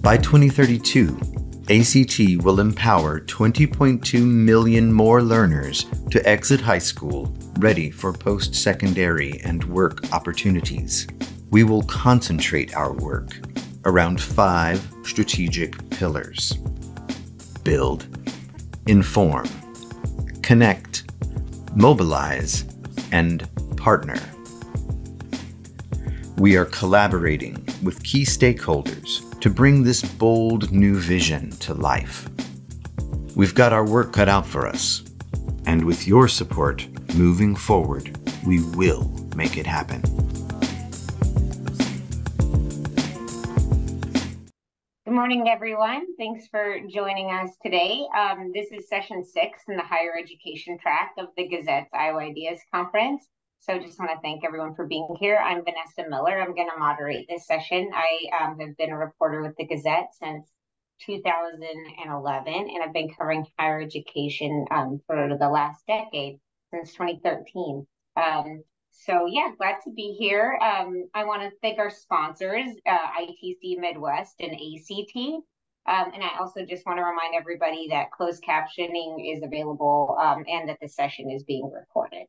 By 2032, ACT will empower 20.2 million more learners to exit high school ready for post-secondary and work opportunities. We will concentrate our work around 5 strategic pillars: build, inform, connect, mobilize, and partner. We are collaborating with key stakeholders to bring this bold new vision to life. We've got our work cut out for us, and with your support moving forward, we will make it happen. Good morning, everyone. Thanks for joining us today. This is session 6 in the higher education track of the Gazette's Iowa Ideas Conference. So just want to thank everyone for being here. I'm Vanessa Miller. I'm going to moderate this session. I have been a reporter with the Gazette since 2011, and I've been covering higher education for the last decade, since 2013. So yeah, glad to be here. I want to thank our sponsors, ITC Midwest and ACT. And I also just want to remind everybody that closed captioning is available and that the session is being recorded.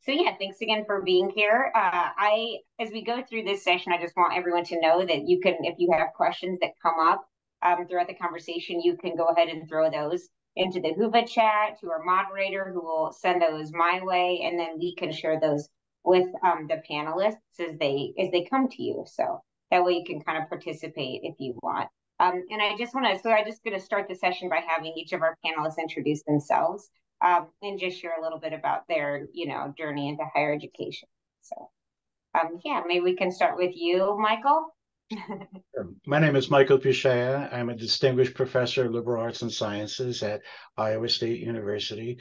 So yeah, thanks again for being here. As we go through this session, I just want everyone to know that you can, if you have questions that come up throughout the conversation, you can go ahead and throw those into the Whova chat to our moderator, who will send those my way, and then we can share those with the panelists as they come to you. So that way you can kind of participate if you want. And I'm just going to start the session by having each of our panelists introduce themselves and just share a little bit about their, journey into higher education. So, yeah, maybe we can start with you, Michael. My name is Michael Pichaya. I'm a distinguished professor of liberal arts and sciences at Iowa State University.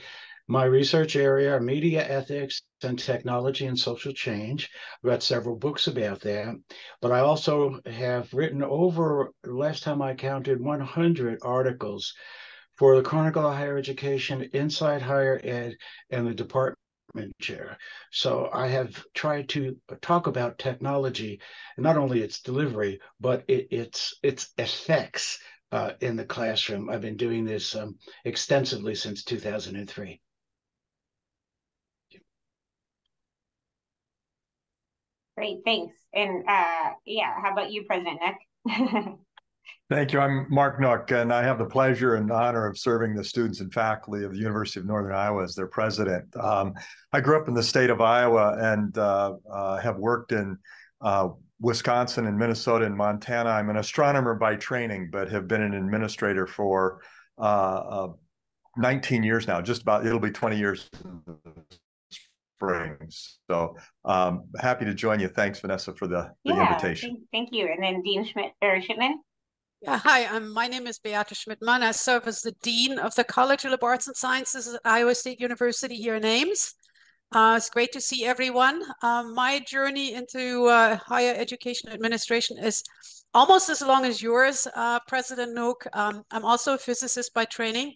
My research area are media ethics and technology and social change. I've got several books about that, but I also have written over, last time I counted, 100 articles for the Chronicle of Higher Education, Inside Higher Ed, and the Department Chair. So I have tried to talk about technology, and not only its delivery, but its effects in the classroom. I've been doing this extensively since 2003. Great, thanks. And yeah, how about you, President Nick? Thank you. I'm Mark Nook, and I have the pleasure and honor of serving the students and faculty of the University of Northern Iowa as their president. I grew up in the state of Iowa and have worked in Wisconsin and Minnesota and Montana. I'm an astronomer by training, but have been an administrator for 19 years now. It'll be 20 years in the spring. So happy to join you. Thanks, Vanessa, for the invitation. Thank you. And then Dean Shipman. Yeah, hi, my name is Beate Schmidtmann. I serve as the Dean of the College of Liberal Arts and Sciences at Iowa State University here in Ames. It's great to see everyone. My journey into higher education administration is almost as long as yours, President Nook. I'm also a physicist by training,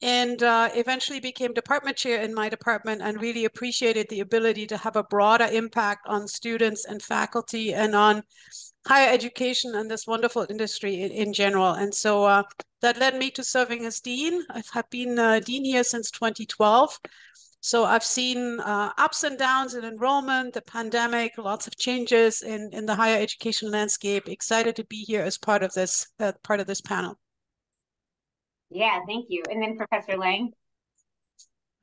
and eventually became department chair in my department, and really appreciated the ability to have a broader impact on students and faculty and on higher education and this wonderful industry in general. And so that led me to serving as dean. I've been dean here since 2012. So I've seen ups and downs in enrollment, the pandemic, lots of changes in the higher education landscape. Excited to be here as part of this panel. Yeah, thank you. And then Professor Lang.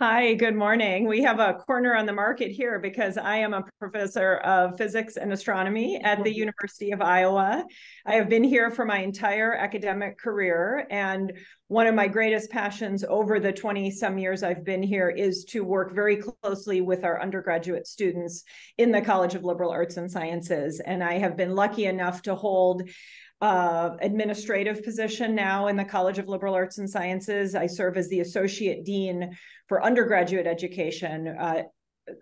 Hi, good morning. We have a corner on the market here because I am a professor of physics and astronomy at the University of Iowa. I have been here for my entire academic career, and one of my greatest passions over the 20-some years I've been here is to work very closely with our undergraduate students in the College of Liberal Arts and Sciences. And I have been lucky enough to hold administrative position now in the College of Liberal Arts and Sciences. I serve as the Associate Dean for Undergraduate Education.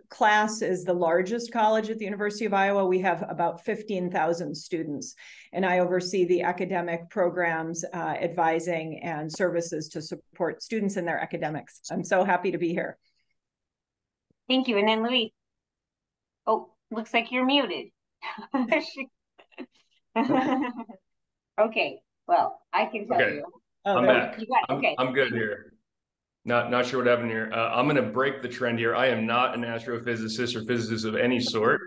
Class is the largest college at the University of Iowa. We have about 15,000 students, and I oversee the academic programs, advising, and services to support students in their academics. I'm so happy to be here. Thank you. And then Louise. Oh, looks like you're muted. Okay, well, I can tell you. I'm back. You got, okay. I'm good here. Not sure what happened here. I'm going to break the trend here. I am not an astrophysicist or physicist of any sort.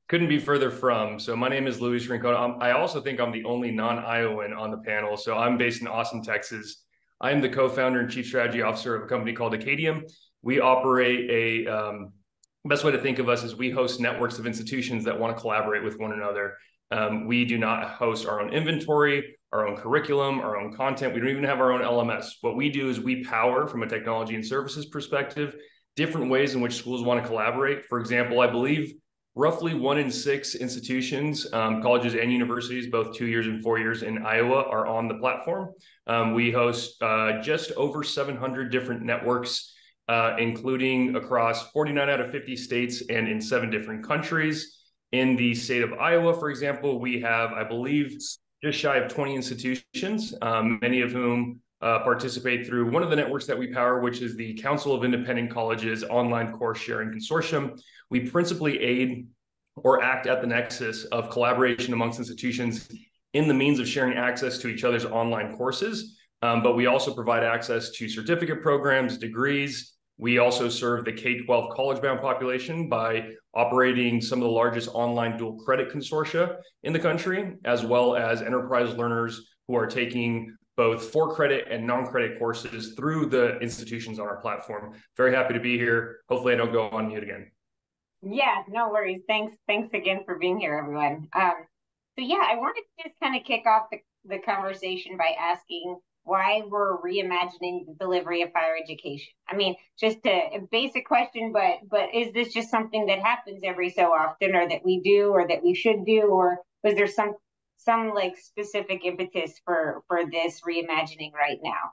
Couldn't be further from. So my name is Luis Rincon. I also think I'm the only non-Iowan on the panel. So I'm based in Austin, Texas. I am the co-founder and chief strategy officer of a company called Acadium. We operate best way to think of us is we host networks of institutions that want to collaborate with one another. We do not host our own inventory, our own curriculum, our own content. We don't even have our own LMS. What we do is we power, from a technology and services perspective, different ways in which schools want to collaborate. For example, I believe roughly 1 in 6 institutions, colleges and universities, both 2 years and 4 years in Iowa, are on the platform. We host just over 700 different networks, including across 49 out of 50 states and in 7 different countries. In the state of Iowa, for example, we have, I believe, just shy of 20 institutions, many of whom participate through one of the networks that we power, which is the Council of Independent Colleges Online Course Sharing Consortium. We principally aid or act at the nexus of collaboration amongst institutions in the means of sharing access to each other's online courses, but we also provide access to certificate programs, degrees. We also serve the K-12 college-bound population by operating some of the largest online dual credit consortia in the country, as well as enterprise learners who are taking both for-credit and non-credit courses through the institutions on our platform. Very happy to be here. Hopefully I don't go on mute again. Yeah, no worries. Thanks again for being here, everyone. So yeah, I wanted to just kind of kick off the conversation by asking why we're reimagining the delivery of higher education. I mean, just a basic question, but is this just something that happens every so often, or that we do, or that we should do, or was there some like specific impetus for this reimagining right now?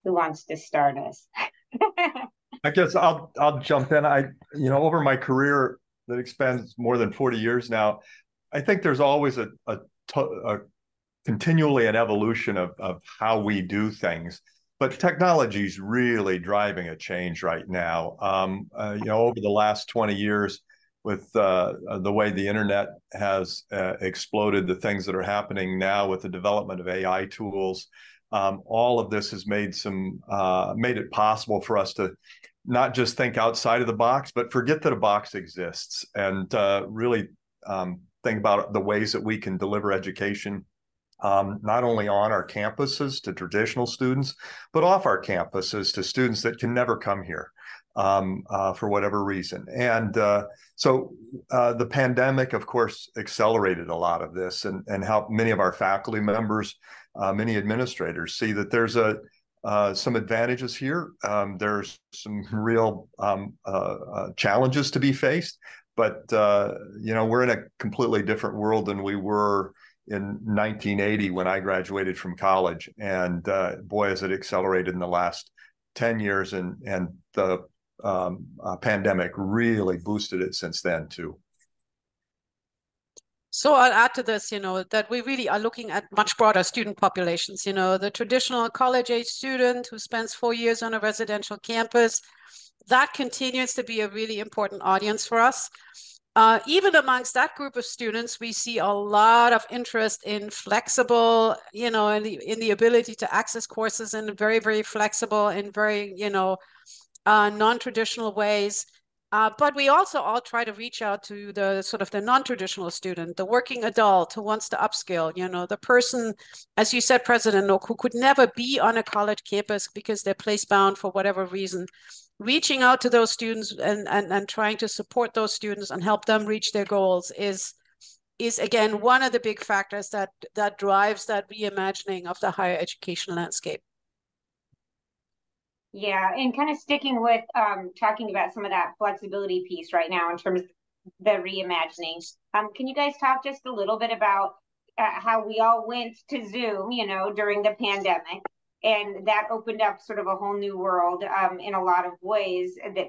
Who wants to start us? I guess I'll jump in. Over my career that expands more than 40 years now, I think there's always a continually an evolution of how we do things, but technology is really driving a change right now. Over the last 20 years, with the way the internet has exploded, the things that are happening now with the development of AI tools, all of this has made it possible for us to not just think outside of the box, but forget that a box exists, and really think about the ways that we can deliver education, not only on our campuses to traditional students, but off our campuses to students that can never come here for whatever reason. And so the pandemic, of course, accelerated a lot of this, and helped many of our faculty members, many administrators see that there's some advantages here. There's some real challenges to be faced, but we're in a completely different world than we were in 1980 when I graduated from college, and boy, has it accelerated in the last 10 years, and the pandemic really boosted it since then too. So I'll add to this, that we really are looking at much broader student populations. The traditional college-age student who spends 4 years on a residential campus, that continues to be a really important audience for us. Even amongst that group of students, we see a lot of interest in flexible, in the ability to access courses in very, very flexible and very, non-traditional ways. But we also all try to reach out to the sort of the non-traditional student, the working adult who wants to upskill, the person, as you said, President Nook, who could never be on a college campus because they're place-bound for whatever reason. Reaching out to those students and trying to support those students and help them reach their goals is again one of the big factors that drives that reimagining of the higher education landscape. Yeah, and kind of sticking with talking about some of that flexibility piece right now in terms of the reimagining. Can you guys talk just a little bit about how we all went to Zoom, during the pandemic, and that opened up sort of a whole new world in a lot of ways that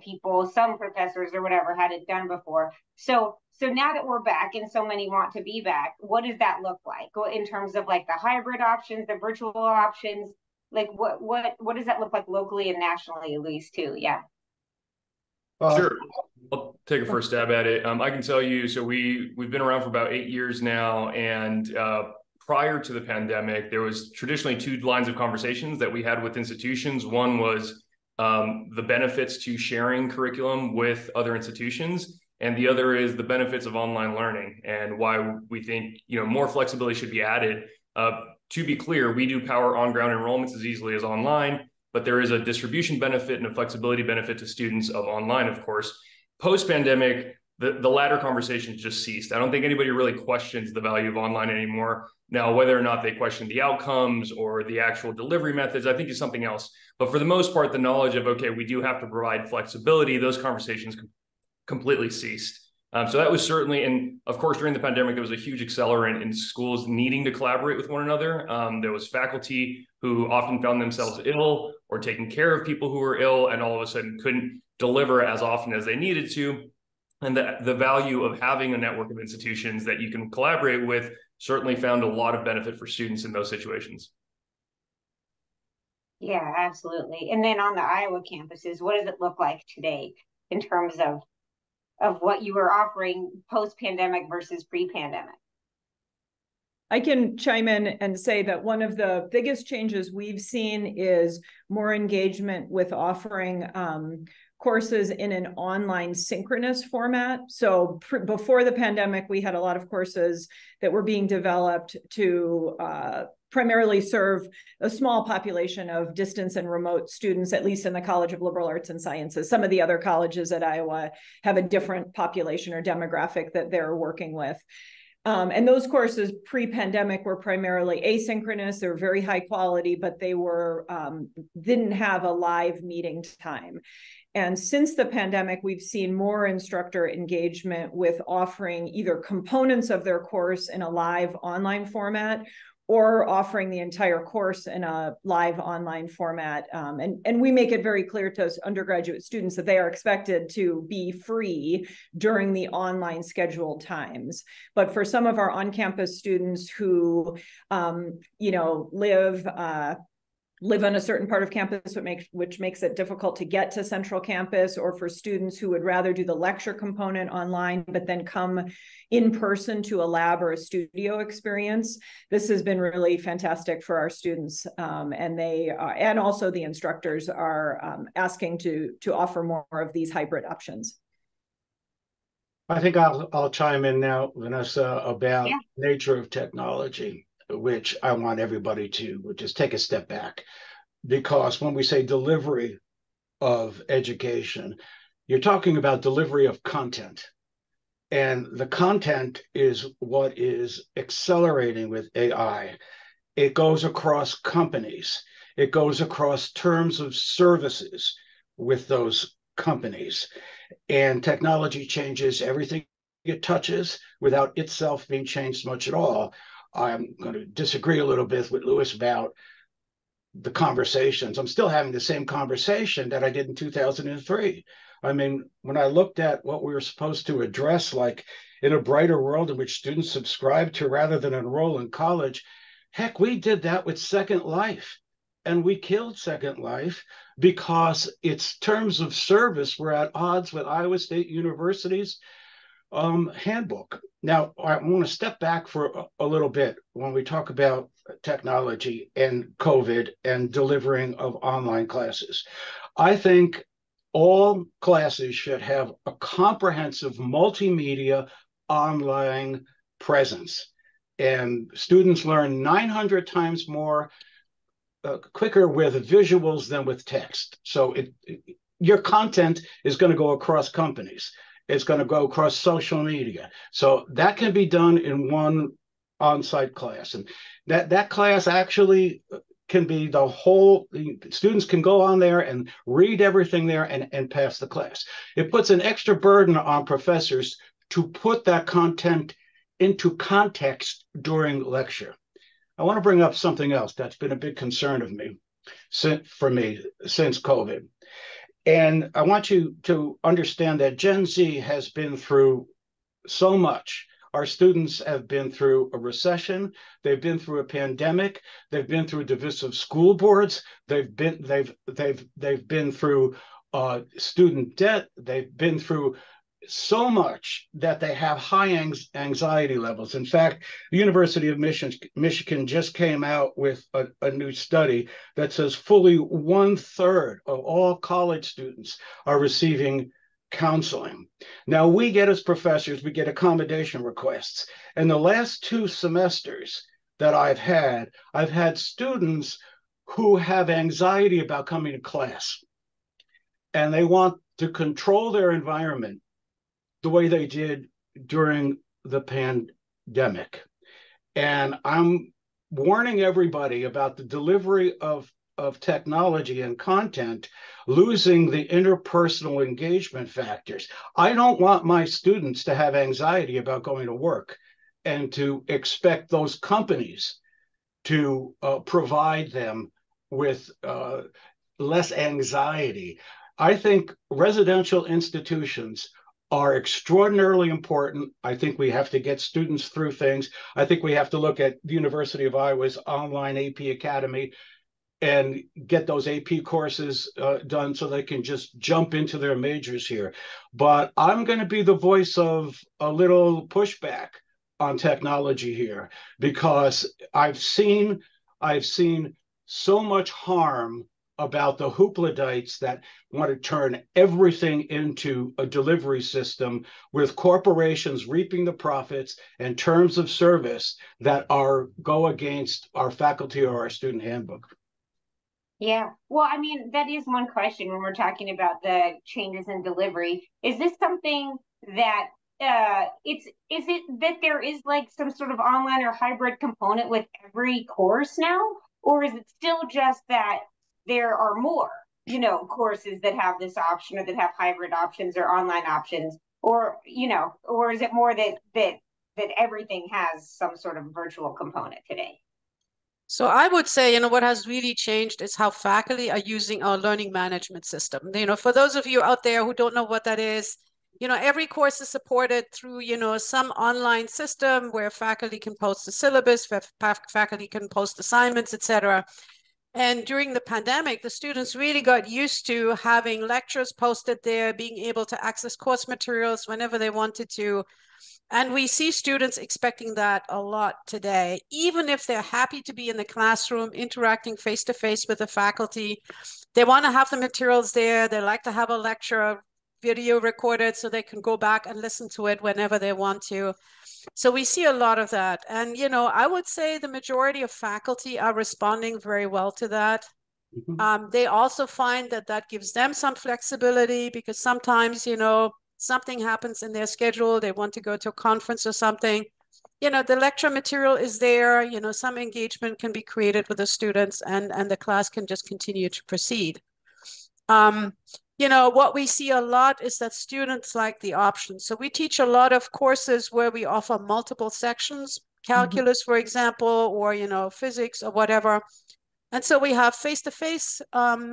some professors or whatever, hadn't done before. So now that we're back and so many want to be back, what does that look like in terms of like the hybrid options, the virtual options? Like what does that look like locally and nationally, at least too? Yeah. Sure. I'll take a first stab at it. I can tell you, so we've been around for about 8 years now, and prior to the pandemic, there was traditionally two lines of conversations that we had with institutions. One was the benefits to sharing curriculum with other institutions, and the other is the benefits of online learning and why we think more flexibility should be added. To be clear, we do power on-ground enrollments as easily as online, but there is a distribution benefit and a flexibility benefit to students of online, of course. Post-pandemic, the latter conversations just ceased. I don't think anybody really questions the value of online anymore. Now, whether or not they question the outcomes or the actual delivery methods, I think is something else. But for the most part, the knowledge of, okay, we do have to provide flexibility, those conversations completely ceased. So that was certainly, and of course, during the pandemic, there was a huge accelerant in schools needing to collaborate with one another. There was faculty who often found themselves ill or taking care of people who were ill and all of a sudden couldn't deliver as often as they needed to. And the value of having a network of institutions that you can collaborate with certainly found a lot of benefit for students in those situations. Yeah, absolutely. And then on the Iowa campuses, what does it look like today in terms of what you were offering post-pandemic versus pre-pandemic? I can chime in and say that one of the biggest changes we've seen is more engagement with offering courses in an online synchronous format. So before the pandemic, we had a lot of courses that were being developed to primarily serve a small population of distance and remote students, at least in the College of Liberal Arts and Sciences. Some of the other colleges at Iowa have a different population or demographic that they're working with. And those courses pre-pandemic were primarily asynchronous. They were very high quality, but they were didn't have a live meeting time. And since the pandemic, we've seen more instructor engagement with offering either components of their course in a live online format or offering the entire course in a live online format. And we make it very clear to undergraduate students that they are expected to be free during the online scheduled times. But for some of our on-campus students who, live on a certain part of campus, which makes it difficult to get to central campus, or for students who would rather do the lecture component online, but then come in person to a lab or a studio experience. This has been really fantastic for our students. And also the instructors are asking to offer more of these hybrid options. I think I'll chime in now, Vanessa, about nature of technology, which I want everybody to just take a step back. Because when we say delivery of education, you're talking about delivery of content. And the content is what is accelerating with AI. It goes across companies. It goes across terms of services with those companies. And technology changes everything it touches without itself being changed much at all. I'm going to disagree a little bit with Lewis about the conversations. I'm still having the same conversation that I did in 2003. I mean, when I looked at what we were supposed to address, like in a brighter world in which students subscribe to rather than enroll in college, heck, we did that with Second Life. And we killed Second Life because its terms of service were at odds with Iowa State University's handbook. Now, I want to step back for a little bit when we talk about technology and COVID and delivering of online classes. I think all classes should have a comprehensive multimedia online presence. And students learn 900 times more quicker with visuals than with text. So your content is going to go across companies. It's going to go across social media. So that can be done in one on-site class. And that class actually can be the whole, students can go on there and read everything there and pass the class. It puts an extra burden on professors to put that content into context during lecture. I want to bring up something else that's been a big concern of me, for me since COVID. And I want you to understand that Gen Z has been through so much. Our students have been through a recession. They've been through a pandemic. They've been through divisive school boards. They've been through student debt. They've been through so much that they have high anxiety levels. In fact, the University of Michigan just came out with a new study that says fully 1/3 of all college students are receiving counseling. Now, we get as professors, we get accommodation requests. And the last 2 semesters that I've had students who have anxiety about coming to class, and they want to control their environment the way they did during the pandemic. And I'm warning everybody about the delivery of technology and content losing the interpersonal engagement factors. I don't want my students to have anxiety about going to work and to expect those companies to provide them with less anxiety. I think residential institutions are extraordinarily important. I think we have to get students through things. I think we have to look at the University of Iowa's online AP Academy and get those AP courses done so they can just jump into their majors here. But I'm going to be the voice of a little pushback on technology here, because I've seen so much harm about the hoopladites that want to turn everything into a delivery system with corporations reaping the profits and terms of service that go against our faculty or our student handbook. Yeah, well, I mean, that is one question when we're talking about the changes in delivery. Is this something that is it that there is like some sort of online or hybrid component with every course now, or is it still just that there are more, courses that have this option or that have hybrid options or online options, or or is it more that everything has some sort of virtual component today? So I would say, what has really changed is how faculty are using our learning management system. For those of you out there who don't know what that is, every course is supported through, some online system where faculty can post the syllabus, faculty can post assignments, etc. And during the pandemic, the students really got used to having lectures posted there, being able to access course materials whenever they wanted to. And we see students expecting that a lot today, even if they're happy to be in the classroom, interacting face-to-face with the faculty. They want to have the materials there. They like to have a lecture video recorded so they can go back and listen to it whenever they want to. So we see a lot of that. And, I would say the majority of faculty are responding very well to that. Mm-hmm. They also find that gives them some flexibility, because sometimes, something happens in their schedule, they want to go to a conference or something, the lecture material is there, some engagement can be created with the students, and the class can just continue to proceed. What we see a lot is that students like the options. So we teach a lot of courses where we offer multiple sections, calculus, for example, or, physics or whatever. And so we have face-to-face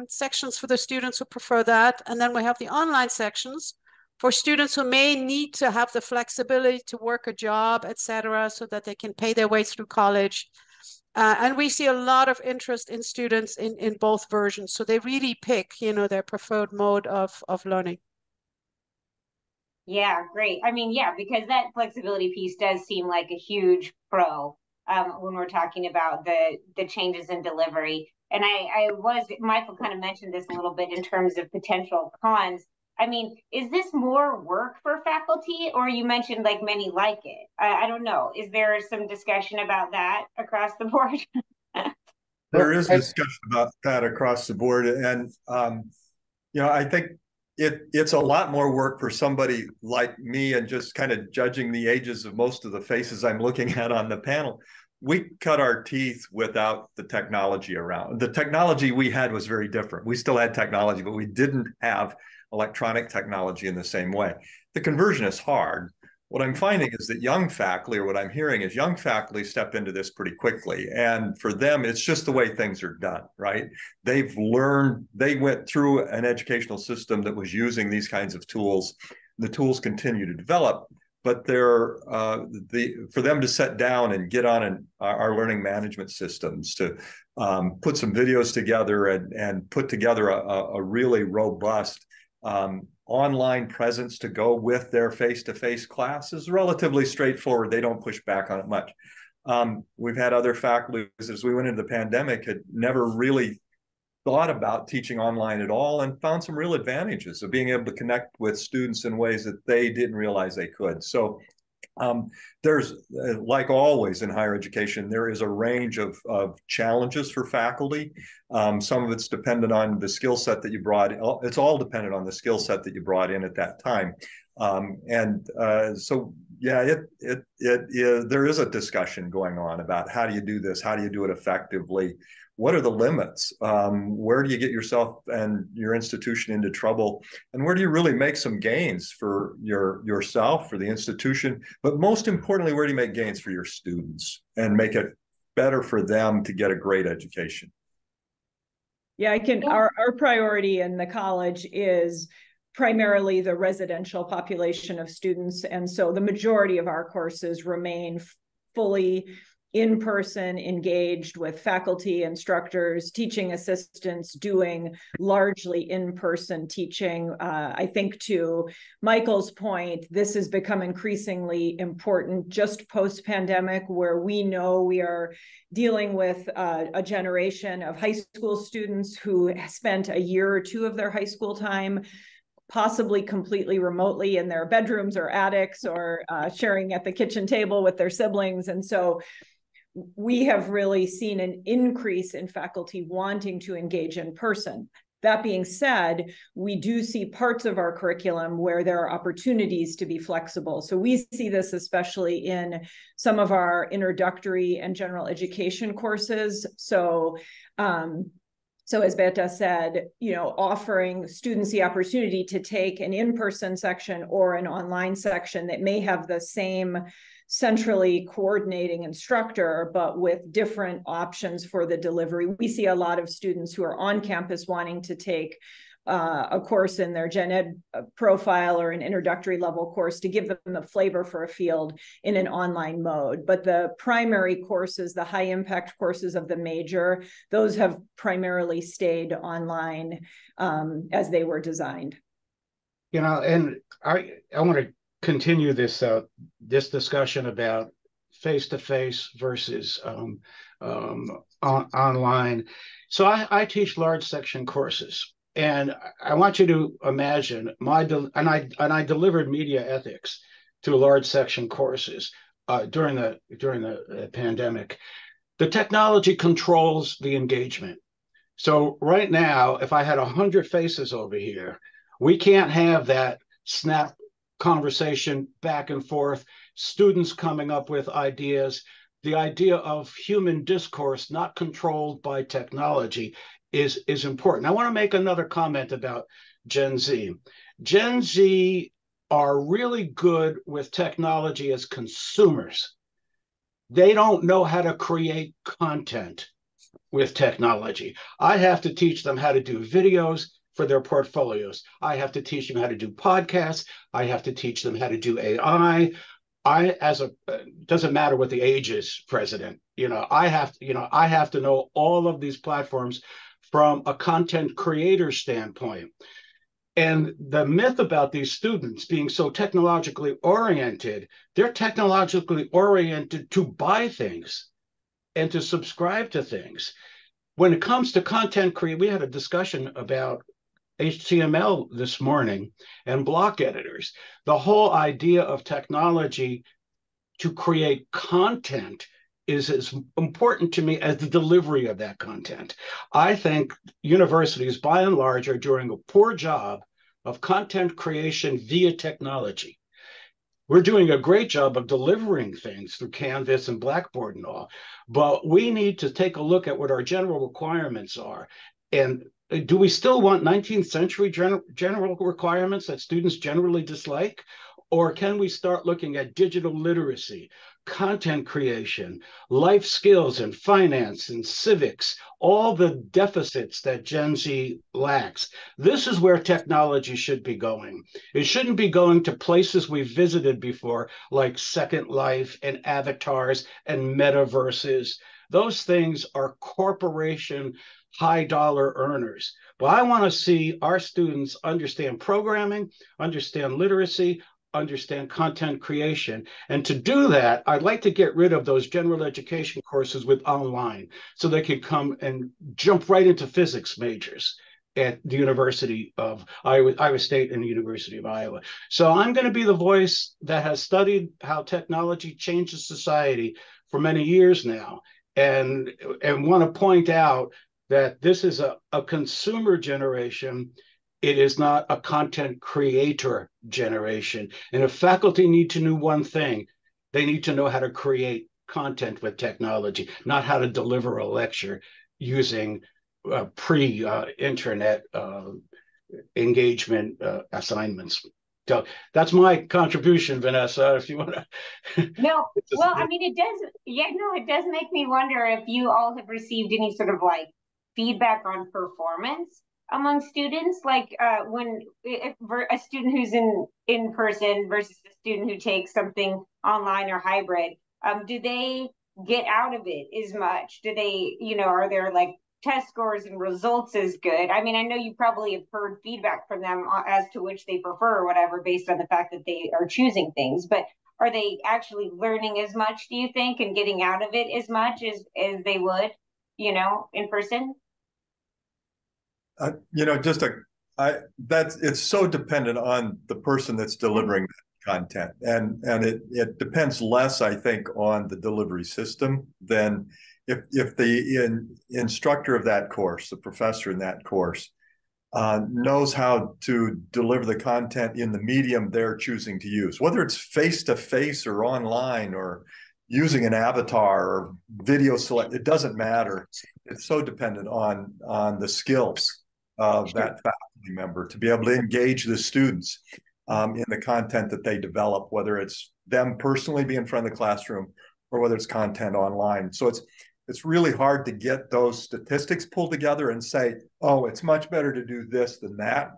sections for the students who prefer that. And then we have the online sections for students who may need to have the flexibility to work a job, etc., so that they can pay their way through college. And we see a lot of interest in students in both versions. So they really pick, their preferred mode of learning. Yeah, great. I mean, yeah, because that flexibility piece does seem like a huge pro when we're talking about the changes in delivery. And Michael kind of mentioned this a little bit in terms of potential cons. I mean, is this more work for faculty, or you mentioned like many like it? I don't know. Is there some discussion about that across the board? There is discussion about that across the board. And, I think it's a lot more work for somebody like me, and just kind of judging the ages of most of the faces I'm looking at on the panel. We cut our teeth without the technology around. The technology we had was very different. We still had technology, but we didn't have electronic technology in the same way. The conversion is hard. What I'm finding is that young faculty, or what I'm hearing is young faculty step into this pretty quickly. And for them, it's just the way things are done, right? They've learned, they went through an educational system that was using these kinds of tools. The tools continue to develop, but for them to sit down and get on our learning management systems, to put some videos together and put together a really robust online presence to go with their face-to-face class is relatively straightforward. They don't push back on it much. We've had other faculty, as we went into the pandemic, had never really thought about teaching online at all and found some real advantages of being able to connect with students in ways that they didn't realize they could. So there's, like always in higher education, there is a range of challenges for faculty. Some of it's dependent on the skill set that you brought in. It's all dependent on the skill set that you brought in at that time. So yeah, there is a discussion going on about how do you do this? How do you do it effectively? What are the limits? Where do you get yourself and your institution into trouble? And where do you really make some gains for yourself, for the institution? But most importantly, where do you make gains for your students and make it better for them to get a great education? Yeah, our priority in the college is primarily the residential population of students. And so the majority of our courses remain fully in-person, engaged with faculty, instructors, teaching assistants, doing largely in-person teaching. I think to Michael's point, this has become increasingly important just post-pandemic, where we know we are dealing with a generation of high school students who spent a year or two of their high school time possibly completely remotely in their bedrooms or attics, or sharing at the kitchen table with their siblings. And so we have really seen an increase in faculty wanting to engage in person. That being said, we do see parts of our curriculum where there are opportunities to be flexible. So we see this especially in some of our introductory and general education courses. So as Beata said, offering students the opportunity to take an in-person section or an online section that may have the same centrally coordinating instructor, but with different options for the delivery. We see a lot of students who are on campus wanting to take a course in their gen ed profile or an introductory level course to give them the flavor for a field in an online mode. But the primary courses, the high impact courses of the major, those have primarily stayed online as they were designed. And I want to continue this discussion about face-to-face versus online. So I teach large section courses. And I want you to imagine I delivered media ethics to large section courses during the pandemic. The technology controls the engagement. So right now, if I had 100 faces over here, we can't have that snap conversation back and forth, students coming up with ideas. The idea of human discourse not controlled by technology is important. I want to make another comment about Gen Z. Gen Z are really good with technology as consumers. They don't know how to create content with technology. I have to teach them how to do videos for their portfolios. I have to teach them how to do podcasts. I have to teach them how to do AI. Doesn't matter what the age is, President. I have to know all of these platforms from a content creator standpoint. And the myth about these students being so technologically oriented, they're technologically oriented to buy things and to subscribe to things. When it comes to content creation, we had a discussion about HTML this morning and block editors. The whole idea of technology to create content is as important to me as the delivery of that content. I think universities, by and large, are doing a poor job of content creation via technology. We're doing a great job of delivering things through Canvas and Blackboard and all, but we need to take a look at what our general requirements are. And do we still want 19th century general requirements that students generally dislike? Or can we start looking at digital literacy, content creation, life skills and finance and civics, all the deficits that Gen Z lacks? This is where technology should be going. It shouldn't be going to places we've visited before, like Second Life and avatars and metaverses. Those things are corporation high dollar earners. But I want to see our students understand programming, understand literacy, understand content creation. And to do that, I'd like to get rid of those general education courses with online so they could come and jump right into physics majors at the University of Iowa State and the University of Iowa. So I'm going to be the voice that has studied how technology changes society for many years now, and want to point out that this is a consumer generation. It is not a content creator generation. And if faculty need to know one thing, they need to know how to create content with technology, not how to deliver a lecture using pre-internet engagement assignments. So that's my contribution, Vanessa, if you want to. No, well, I mean, it does, yeah, no, it does make me wonder if you all have received any sort of like feedback on performance among students, like if a student who's in person versus a student who takes something online or hybrid, do they get out of it as much? Do they, are there like test scores and results as good? I mean, I know you probably have heard feedback from them as to which they prefer or whatever, based on the fact that they are choosing things, but are they actually learning as much, do you think, and getting out of it as much as they would, in person? It's so dependent on the person that's delivering that content, and it depends less, I think, on the delivery system than if the instructor of that course, the professor in that course, knows how to deliver the content in the medium they're choosing to use, whether it's face-to-face or online or using an avatar or video select, it doesn't matter. It's so dependent on the skills of that faculty member to be able to engage the students in the content that they develop, whether it's them personally being in front of the classroom or whether it's content online. So it's really hard to get those statistics pulled together and say, oh, it's much better to do this than that.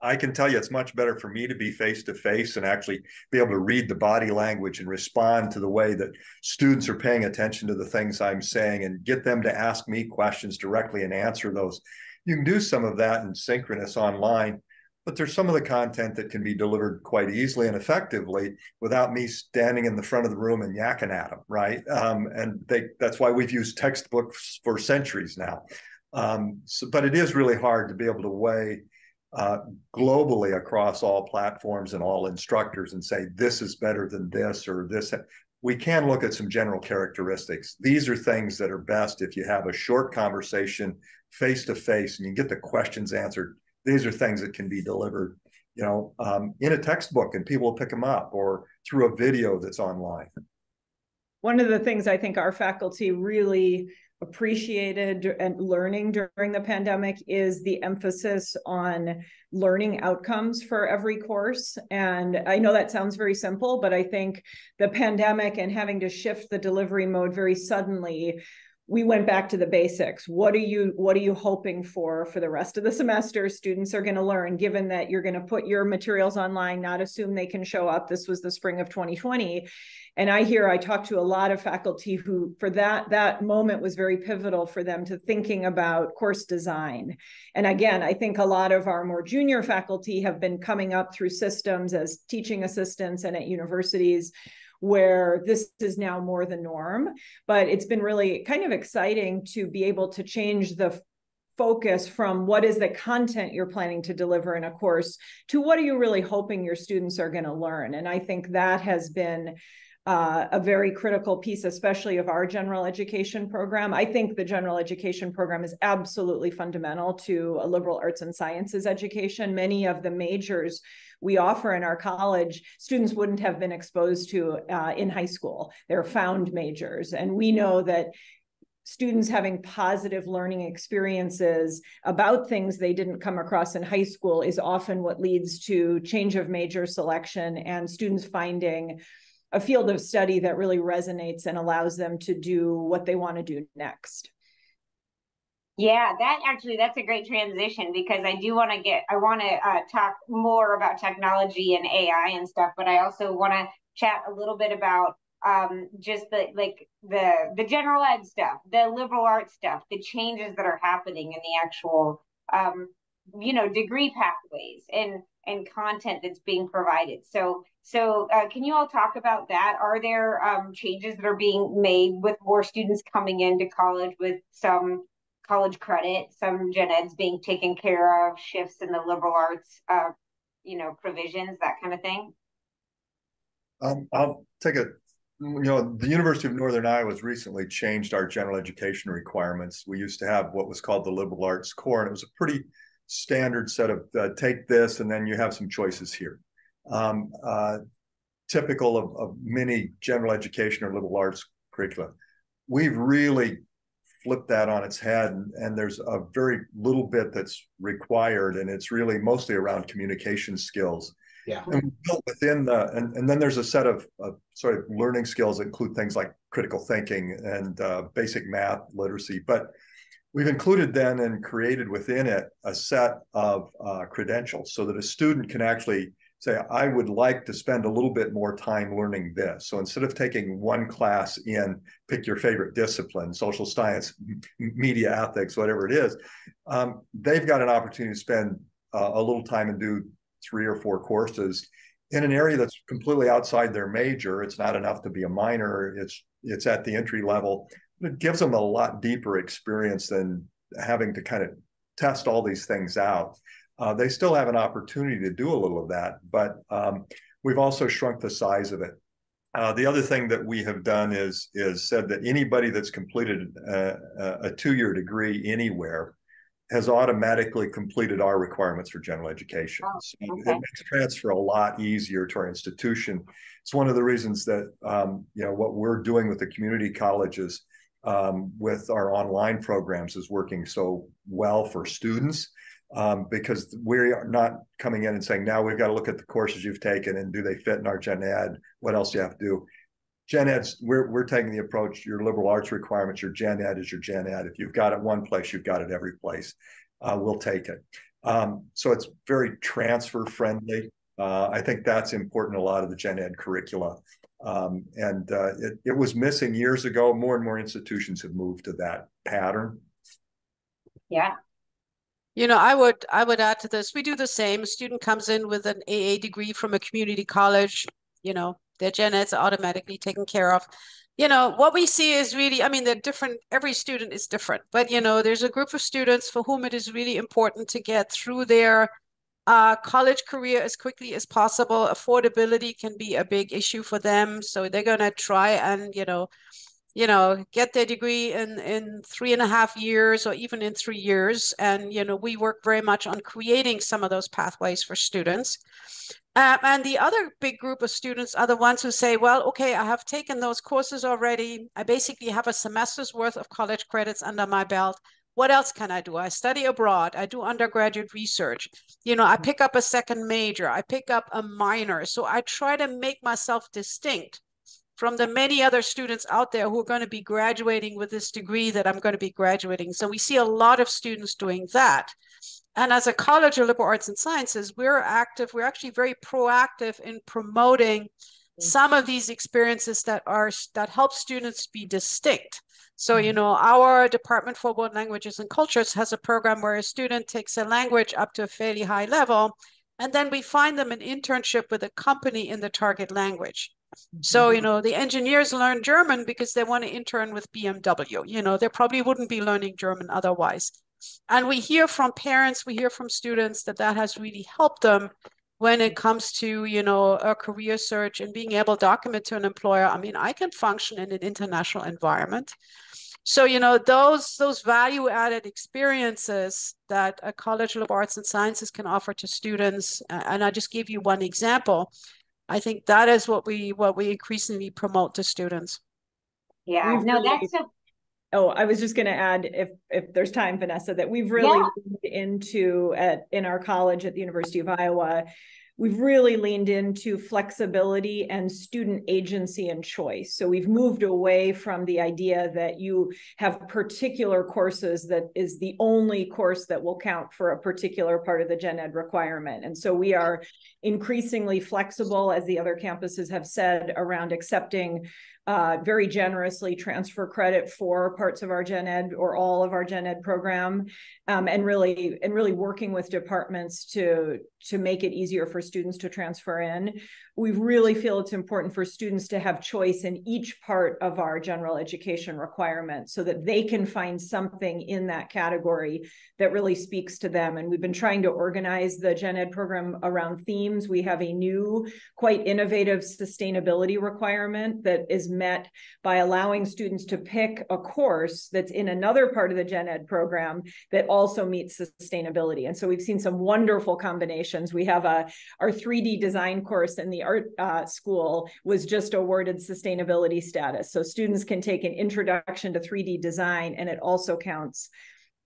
I can tell you it's much better for me to be face-to-face and actually be able to read the body language and respond to the way that students are paying attention to the things I'm saying and get them to ask me questions directly and answer those. You can do some of that in synchronous online, but there's some of the content that can be delivered quite easily and effectively without me standing in the front of the room and yakking at them, right? That's why we've used textbooks for centuries now. But it is really hard to be able to weigh globally across all platforms and all instructors and say, this is better than this or this. We can look at some general characteristics. These are things that are best if you have a short conversation face-to-face and you get the questions answered. These are things that can be delivered, in a textbook and people will pick them up or through a video that's online. One of the things I think our faculty really appreciated and learning during the pandemic is the emphasis on learning outcomes for every course. And I know that sounds very simple, but I think the pandemic and having to shift the delivery mode very suddenly, we went back to the basics. What are you hoping for the rest of the semester students are going to learn, given that you're going to put your materials online, not assume they can show up? This was the spring of 2020. And I talked to a lot of faculty who, for that moment was very pivotal for them to thinking about course design. And again, I think a lot of our more junior faculty have been coming up through systems as teaching assistants and at universities, where this is now more the norm. But it's been really kind of exciting to be able to change the focus from what is the content you're planning to deliver in a course to what are you really hoping your students are going to learn. And I think that has been a very critical piece, especially of our general education program. I think the general education program is absolutely fundamental to a liberal arts and sciences education. Many of the majors we offer in our college, students wouldn't have been exposed to in high school. They're found majors. And we know that students having positive learning experiences about things they didn't come across in high school is often what leads to change of major selection and students finding a field of study that really resonates and allows them to do what they want to do next. Yeah, that's a great transition, because I want to talk more about technology and AI and stuff, but I also want to chat a little bit about just the general ed stuff, the liberal arts stuff, the changes that are happening in the actual degree pathways and content that's being provided. So can you all talk about that? Are there changes that are being made with more students coming into college with some college credit, some gen eds being taken care of, shifts in the liberal arts, provisions, that kind of thing? I'll take it. The University of Northern Iowa has recently changed our general education requirements. We used to have what was called the liberal arts core, and it was a pretty standard set of take this, and then you have some choices here. Typical of many general education or liberal arts curricula. We've really flipped that on its head, and there's a very little bit that's required, and it's really mostly around communication skills. Yeah. And we built within and then there's a set of sort of learning skills that include things like critical thinking and basic math literacy. But we've included then and created within it a set of credentials so that a student can actually say, I would like to spend a little bit more time learning this. So instead of taking one class in, pick your favorite discipline, social science, media ethics, whatever it is, they've got an opportunity to spend a little time and do 3 or 4 courses in an area that's completely outside their major. It's not enough to be a minor. It's at the entry level. It gives them a lot deeper experience than having to kind of test all these things out. They still have an opportunity to do a little of that, but we've also shrunk the size of it. The other thing that we have done is said that anybody that's completed a 2-year degree anywhere has automatically completed our requirements for general education. Oh, so okay. It makes transfer a lot easier to our institution. It's one of the reasons that what we're doing with the community colleges with our online programs is working so well for students, because we're not coming in and saying, now we've got to look at the courses you've taken and do they fit in our gen ed? What else do you have to do? Gen Ed's, we're taking the approach, your liberal arts requirements, your gen ed is your gen ed. If you've got it one place, you've got it every place. We'll take it. So it's very transfer friendly. I think that's important in a lot of the gen ed curricula. It was missing years ago. More and more institutions have moved to that pattern. Yeah. I would add to this. We do the same. A student comes in with an AA degree from a community college, their gen eds are automatically taken care of. What we see is really, they're different. Every student is different, but there's a group of students for whom it is really important to get through their college career as quickly as possible. Affordability can be a big issue for them. So they're going to try and, get their degree in 3.5 years or even in 3 years. And, we work very much on creating some of those pathways for students. And the other big group of students are the ones who say, well, okay, I have taken those courses already. I basically have a semester's worth of college credits under my belt. What else can I do? I study abroad. I do undergraduate research. I pick up a second major. I pick up a minor. So I try to make myself distinct from the many other students out there who are going to be graduating with this degree that I'm going to be graduating. So we see a lot of students doing that. And as a College of Liberal Arts and Sciences, we're actually very proactive in promoting some of these experiences that help students be distinct. So, our Department for World Languages and Cultures has a program where a student takes a language up to a fairly high level, and then we find them an internship with a company in the target language. So, the engineers learn German because they want to intern with BMW. They probably wouldn't be learning German otherwise. And we hear from parents, we hear from students that has really helped them when it comes to, a career search and being able to document to an employer, I can function in an international environment. So, those value-added experiences that a College of Liberal Arts and Sciences can offer to students, and I just gave you one example, I think that is what we increasingly promote to students. Yeah, that's so. Oh, I was just going to add, if there's time, Vanessa, that we've really leaned into in our college at the University of Iowa, we've really leaned into flexibility and student agency and choice. So we've moved away from the idea that you have particular courses that is the only course that will count for a particular part of the gen ed requirement. And so we are increasingly flexible, as the other campuses have said, around accepting very generously transfer credit for parts of our gen ed or all of our gen ed program, and really working with departments to make it easier for students to transfer in. We really feel it's important for students to have choice in each part of our general education requirement so that they can find something in that category that really speaks to them. And we've been trying to organize the gen ed program around themes. We have a new, quite innovative sustainability requirement that is met by allowing students to pick a course that's in another part of the gen ed program that also meets sustainability. And so we've seen some wonderful combinations. We have our 3D design course in the art school was just awarded sustainability status. So students can take an introduction to 3D design, and it also counts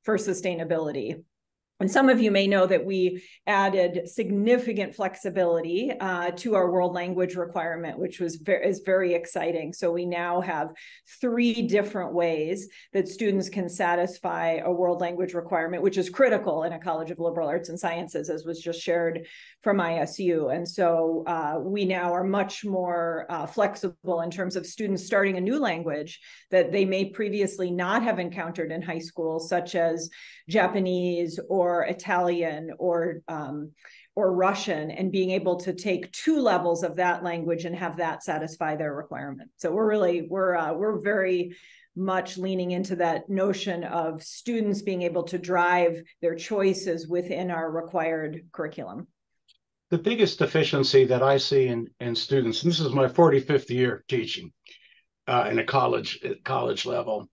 for sustainability. And some of you may know that we added significant flexibility to our world language requirement, which is very exciting. So we now have 3 different ways that students can satisfy a world language requirement, which is critical in a College of Liberal Arts and Sciences, as was just shared from ISU. And so we now are much more flexible in terms of students starting a new language that they may previously not have encountered in high school, such as Japanese or Italian or Russian, and being able to take 2 levels of that language and have that satisfy their requirement. So we're very much leaning into that notion of students being able to drive their choices within our required curriculum. The biggest deficiency that I see in students, and this is my 45th year teaching in a college level,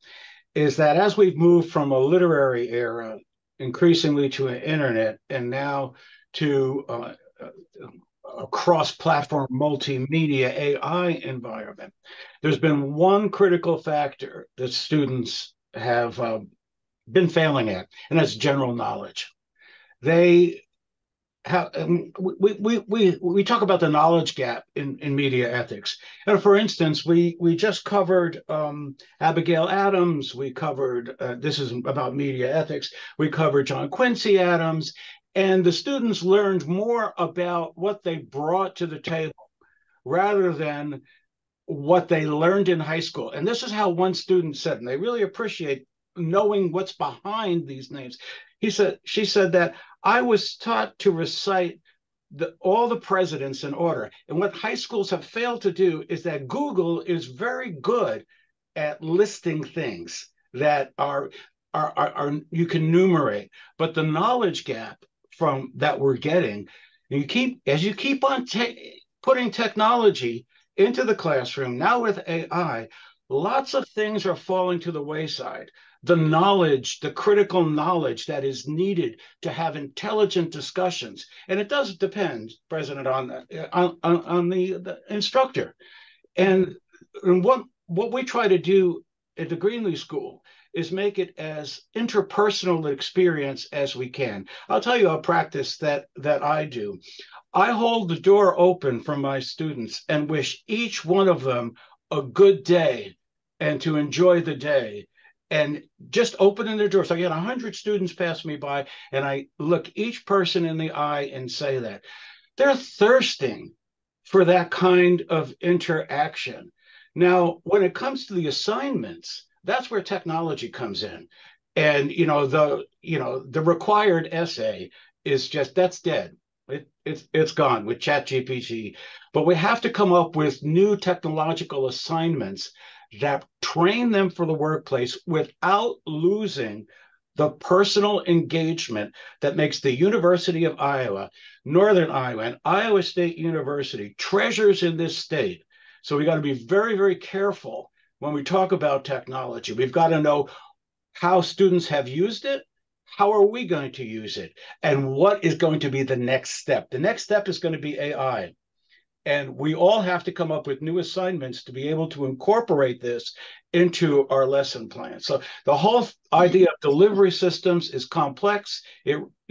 is that as we've moved from a literary era increasingly to an internet and now to a cross-platform multimedia AI environment, there's been one critical factor that students have been failing at, and that's general knowledge. They have, we talk about the knowledge gap in media ethics. And for instance, we just covered Abigail Adams. We covered, this is about media ethics. We covered John Quincy Adams. And the students learned more about what they brought to the table rather than what they learned in high school. And this is how one student said, and they really appreciate knowing what's behind these names. She said that I was taught to recite all the presidents in order. And what high schools have failed to do is that Google is very good at listing things that are you can numerate, but the knowledge gap from that we're getting, as you keep on putting technology into the classroom, now with AI, lots of things are falling to the wayside. The knowledge, the critical knowledge that is needed to have intelligent discussions. And it does depend, President, on the instructor. And what we try to do at the Greenlee School is make it as interpersonal an experience as we can. I'll tell you a practice that I do. I hold the door open for my students and wish each one of them a good day and to enjoy the day. And just opening their door. So I get 100 students pass me by, and I look each person in the eye and say that. They're thirsting for that kind of interaction. Now, when it comes to the assignments, that's where technology comes in. And the required essay is just, that's dead. It's gone with ChatGPT. But we have to come up with new technological assignments that train them for the workplace without losing the personal engagement that makes the University of Iowa, Northern Iowa, and Iowa State University treasures in this state. So we got to be very, very careful when we talk about technology. We've got to know how students have used it, how are we going to use it, and what is going to be the next step. The next step is going to be AI. And we all have to come up with new assignments to be able to incorporate this into our lesson plan. So the whole idea of delivery systems is complex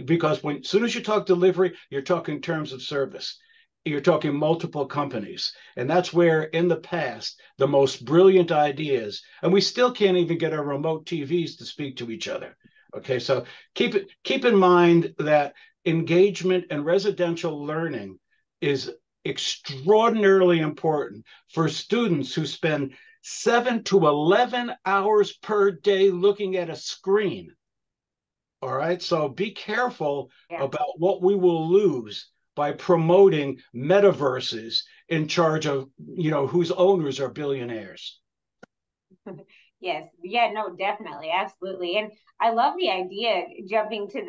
because as soon as you talk delivery, you're talking terms of service. You're talking multiple companies. And that's where in the past, the most brilliant ideas, and we still can't even get our remote TVs to speak to each other. Okay, so keep in mind that engagement and residential learning is extraordinarily important for students who spend 7 to 11 hours per day looking at a screen. All right, so be careful about what we will lose by promoting metaverses in charge of, whose owners are billionaires. Yes, yeah, no, definitely, absolutely. And I love the idea, jumping to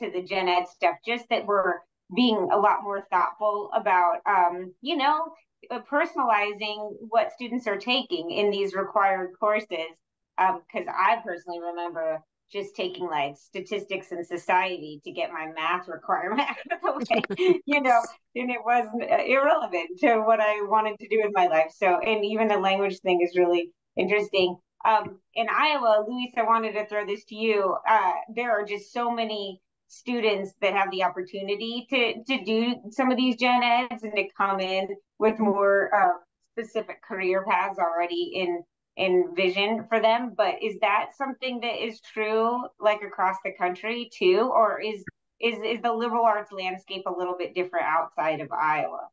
the gen ed stuff, just that we're being a lot more thoughtful about personalizing what students are taking in these required courses. Because I personally remember just taking like statistics and society to get my math requirement out of the way, and it was irrelevant to what I wanted to do with my life. So, and even the language thing is really interesting. In Iowa, Luis, I wanted to throw this to you. There are just so many students that have the opportunity to do some of these gen eds and to come in with more specific career paths already in vision for them. But is that something that is true like across the country too, or is the liberal arts landscape a little bit different outside of Iowa?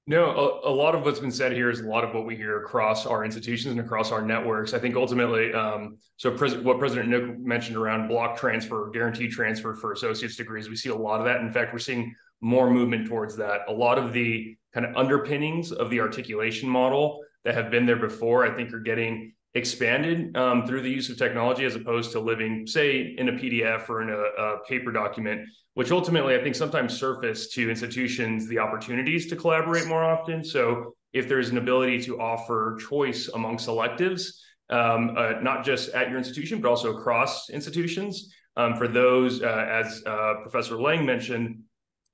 No, a lot of what's been said here is a lot of what we hear across our institutions and across our networks. I think ultimately, what President Nook mentioned around block transfer, guaranteed transfer for associate's degrees, we see a lot of that. In fact, we're seeing more movement towards that. A lot of the kind of underpinnings of the articulation model that have been there before, I think, are getting expanded through the use of technology, as opposed to living, say, in a PDF or in a paper document, which ultimately I think sometimes surface to institutions the opportunities to collaborate more often. So if there's an ability to offer choice among selectives, not just at your institution, but also across institutions, for those, as Professor Lang mentioned,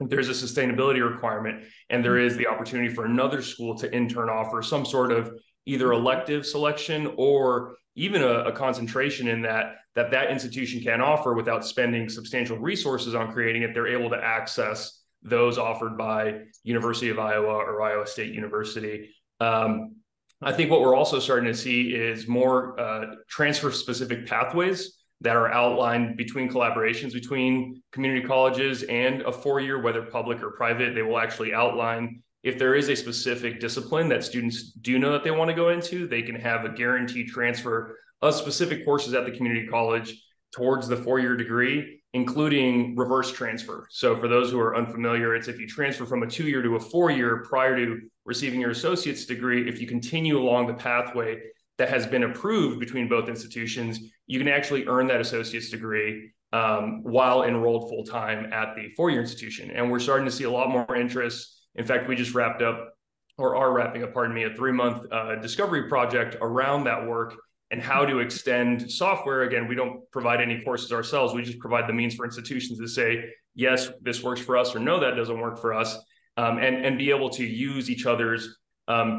there's a sustainability requirement, and there is the opportunity for another school to in turn offer some sort of either elective selection or even a concentration in that institution can offer without spending substantial resources on creating it. They're able to access those offered by University of Iowa or Iowa State University. I think what we're also starting to see is more transfer-specific pathways that are outlined between collaborations between community colleges and a four-year, whether public or private. They will actually outline if there is a specific discipline that students do know that they want to go into, they can have a guaranteed transfer of specific courses at the community college towards the four-year degree, including reverse transfer. So for those who are unfamiliar, it's if you transfer from a two-year to a four-year prior to receiving your associate's degree, if you continue along the pathway that has been approved between both institutions, you can actually earn that associate's degree while enrolled full-time at the four-year institution. And we're starting to see a lot more interest. In fact, we just wrapped up, or are wrapping up, pardon me, a 3-month discovery project around that work and how to extend software. Again, we don't provide any courses ourselves. We just provide the means for institutions to say, yes, this works for us, or no, that doesn't work for us, and be able to use each other's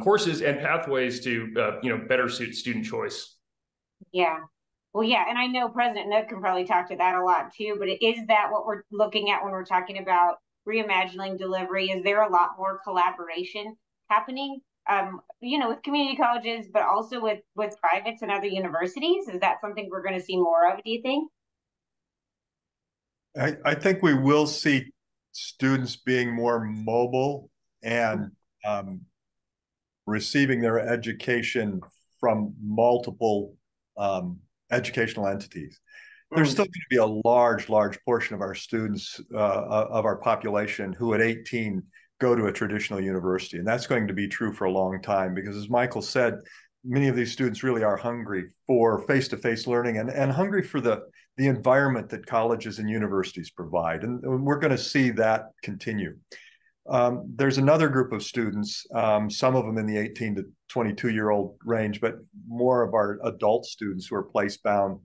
courses and pathways to better suit student choice. Yeah. Well, yeah, and I know President Nook can probably talk to that a lot too, but is that what we're looking at when we're talking about reimagining delivery? Is there a lot more collaboration happening, with community colleges, but also with privates and other universities? Is that something we're going to see more of, do you think? I think we will see students being more mobile and receiving their education from multiple educational entities. There's still going to be a large portion of our students, of our population, who at 18 go to a traditional university. And that's going to be true for a long time because, as Michael said, many of these students really are hungry for face-to-face learning and hungry for the environment that colleges and universities provide. And we're going to see that continue. There's another group of students, some of them in the 18 to 22-year-old range, but more of our adult students who are place-bound,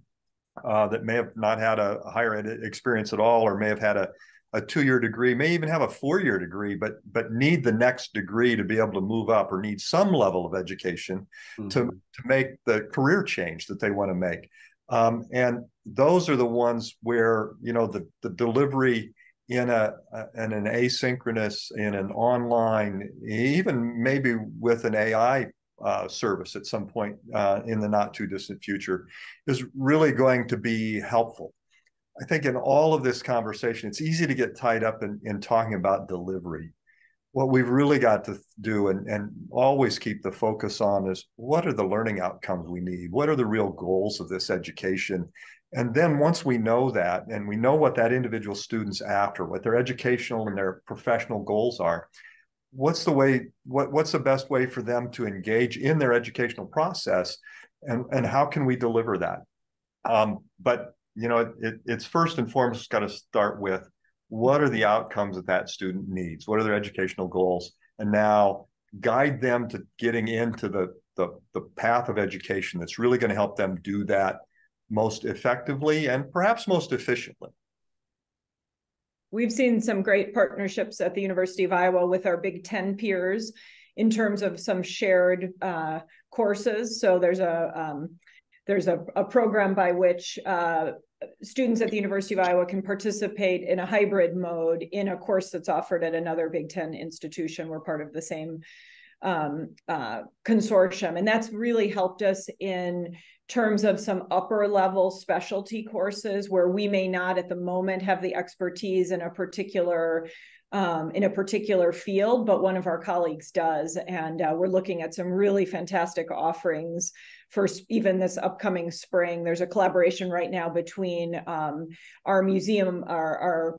that may have not had a higher ed experience at all, or may have had a 2-year degree, may even have a 4-year degree, but need the next degree to be able to move up, or need some level of education to make the career change that they want to make. And those are the ones where, the delivery in an asynchronous, in an online, even maybe with an AI service at some point in the not too distant future, is really going to be helpful. I think in all of this conversation, it's easy to get tied up in talking about delivery. What we've really got to do and always keep the focus on is what are the learning outcomes we need? What are the real goals of this education? And then once we know that, and we know what that individual student's after, what their educational and their professional goals are, what's the best way for them to engage in their educational process, and how can we deliver that? But it's first and foremost got to start with what are the outcomes that that student needs? What are their educational goals? And now guide them to getting into the path of education that's really going to help them do that most effectively and perhaps most efficiently. We've seen some great partnerships at the University of Iowa with our Big Ten peers in terms of some shared courses. So there's a program by which students at the University of Iowa can participate in a hybrid mode in a course that's offered at another Big Ten institution. We're part of the same consortium, and that's really helped us in terms of some upper level specialty courses where we may not at the moment have the expertise in a particular field, but one of our colleagues does. And we're looking at some really fantastic offerings for even this upcoming spring. There's a collaboration right now between our museum, our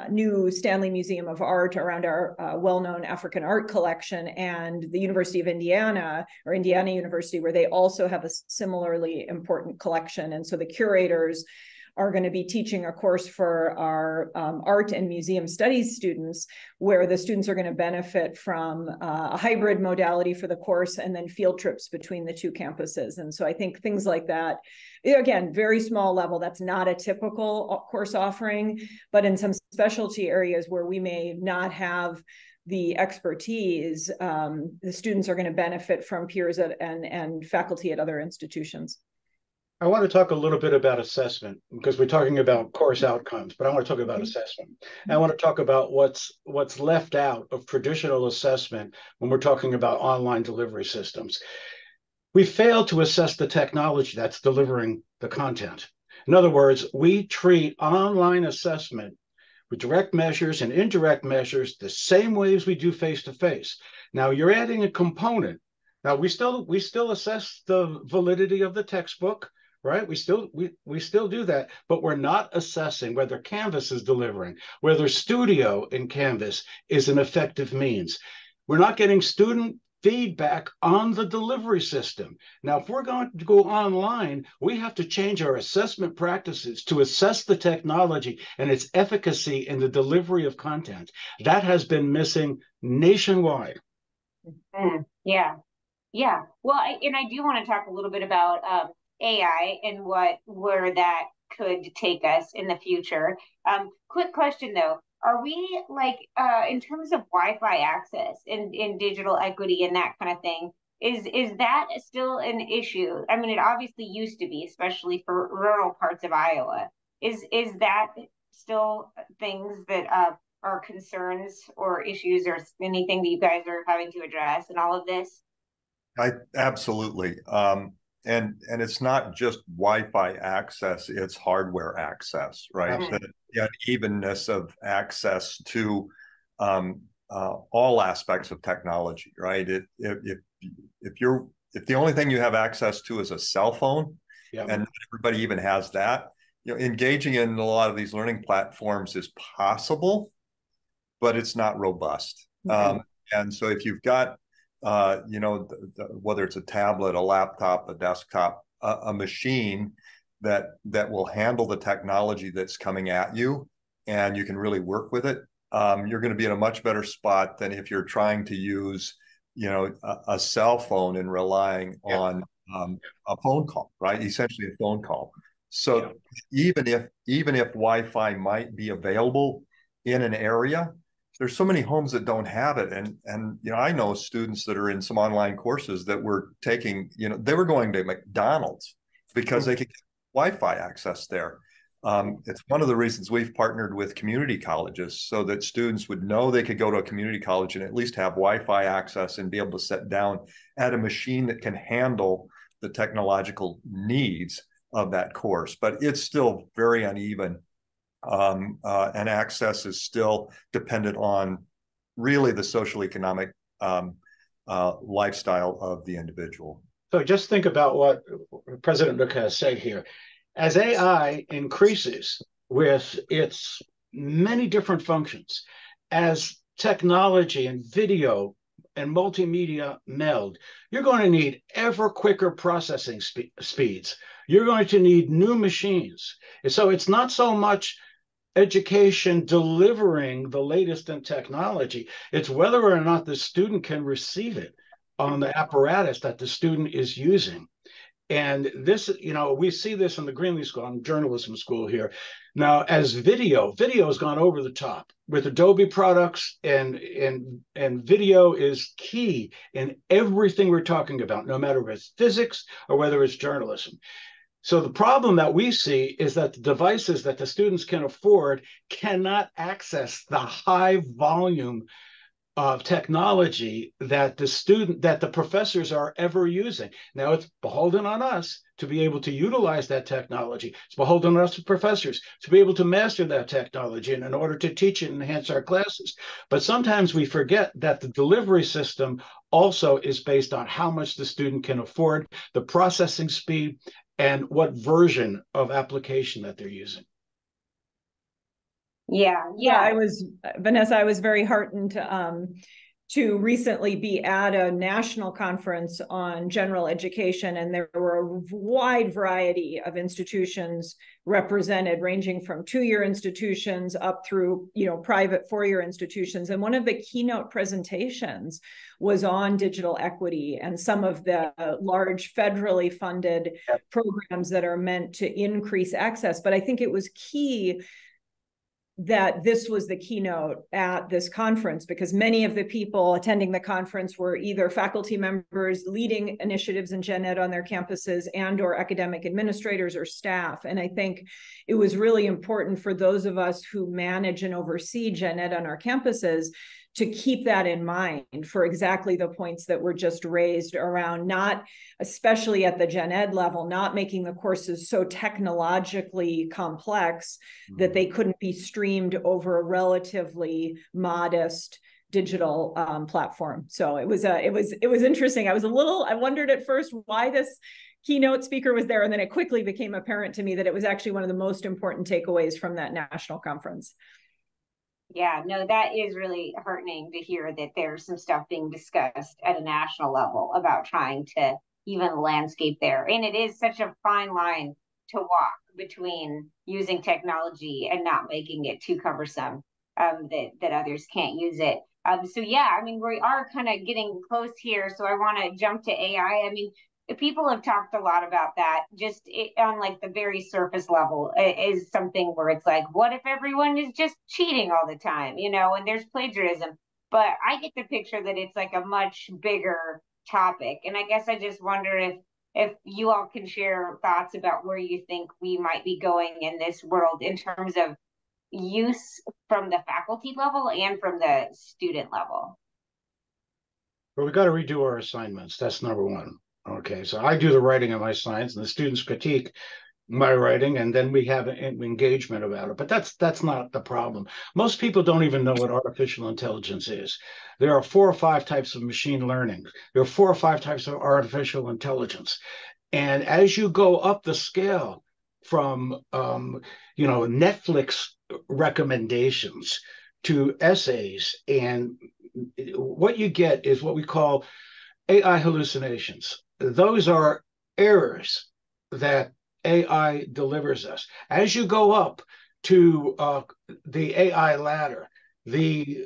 new Stanley Museum of Art around our well-known African art collection, and the University of Indiana, or Indiana University, where they also have a similarly important collection. And so the curators are going to be teaching a course for our art and museum studies students, where the students are going to benefit from a hybrid modality for the course and then field trips between the two campuses. And so I think things like that, again, very small level, that's not a typical course offering, but in some specialty areas where we may not have the expertise, the students are going to benefit from peers and faculty at other institutions. I want to talk a little bit about assessment because we're talking about course outcomes, but I want to talk about assessment. And I want to talk about what's left out of traditional assessment when we're talking about online delivery systems. We fail to assess the technology that's delivering the content. In other words, we treat online assessment with direct measures and indirect measures the same way as we do face-to-face. Now you're adding a component. Now we still assess the validity of the textbook, right? We still do that, but we're not assessing whether Canvas is delivering, whether Studio in Canvas is an effective means. We're not getting student feedback on the delivery system. Now, if we're going to go online, we have to change our assessment practices to assess the technology and its efficacy in the delivery of content. That has been missing nationwide. Yeah. Well, I do want to talk a little bit about AI and where that could take us in the future. Quick question though. Are we in terms of Wi-Fi access in digital equity and that kind of thing, is that still an issue? I mean, it obviously used to be, especially for rural parts of Iowa. Is that still things that are concerns or issues or anything that you guys are having to address in all of this? Absolutely. And it's not just Wi-Fi access, it's hardware access, right? The unevenness of access to all aspects of technology, right? If the only thing you have access to is a cell phone, and not everybody even has that, engaging in a lot of these learning platforms is possible, but it's not robust. And so if you've got whether it's a tablet, a laptop, a desktop, a machine that will handle the technology that's coming at you, and you can really work with it, you're going to be in a much better spot than if you're trying to use, a cell phone and relying on a phone call, right? Essentially a phone call. So even if Wi-Fi might be available in an area, there's so many homes that don't have it. And I know students that are in some online courses that were taking, they were going to McDonald's because they could get Wi-Fi access there. It's one of the reasons we've partnered with community colleges so that students would know they could go to a community college and at least have Wi-Fi access and be able to sit down at a machine that can handle the technological needs of that course. But it's still very uneven. And access is still dependent on really the social economic lifestyle of the individual. So just think about what President Nook has said here. As AI increases with its many different functions, as technology and video and multimedia meld, you're going to need ever quicker processing speeds. You're going to need new machines. And so it's not so much education delivering the latest in technology, it's whether or not the student can receive it on the apparatus that the student is using. And this, we see this in the Greenlee School, I'm journalism school here. Now, as video has gone over the top with Adobe products, and video is key in everything we're talking about, no matter if it's physics or whether it's journalism. So the problem that we see is that the devices that the students can afford cannot access the high volume of technology that the professors are ever using. Now it's beholden on us to be able to utilize that technology. It's beholden on us as professors to be able to master that technology and in order to teach it and enhance our classes. But sometimes we forget that the delivery system also is based on how much the student can afford, the processing speed, and what version of application that they're using. Yeah, Vanessa, I was very heartened to recently be at a national conference on general education, and there were a wide variety of institutions represented, ranging from two-year institutions up through, private four-year institutions. And one of the keynote presentations was on digital equity and some of the large federally funded programs that are meant to increase access. But I think it was key that this was the keynote at this conference, because many of the people attending the conference were either faculty members leading initiatives in gen ed on their campuses and or academic administrators or staff. And I think it was really important for those of us who manage and oversee gen ed on our campuses to keep that in mind for exactly the points that were just raised around, not, especially at the gen ed level, not making the courses so technologically complex that they couldn't be streamed over a relatively modest digital platform. So it was interesting. I wondered at first why this keynote speaker was there, and then it quickly became apparent to me that it was actually one of the most important takeaways from that national conference. Yeah, no, that is really heartening to hear that there's some stuff being discussed at a national level about trying to even landscape there. And it is such a fine line to walk between using technology and not making it too cumbersome, that others can't use it. So yeah, I mean, we are kind of getting close here. So I want to jump to AI. I mean, people have talked a lot about that, just on like the very surface level is something where it's like, what if everyone is just cheating all the time, and there's plagiarism. But I get the picture that it's like a much bigger topic. And I guess I just wonder if you all can share thoughts about where you think we might be going in this world in terms of use from the faculty level and from the student level. Well, we got to redo our assignments. That's number one. Okay, so I do the writing of my science, and the students critique my writing, and then we have an engagement about it. But that's not the problem. Most people don't even know what artificial intelligence is. There are 4 or 5 types of machine learning. There are 4 or 5 types of artificial intelligence. And as you go up the scale from Netflix recommendations to essays, and what you get is what we call AI hallucinations. Those are errors that AI delivers us. As you go up to the AI ladder, the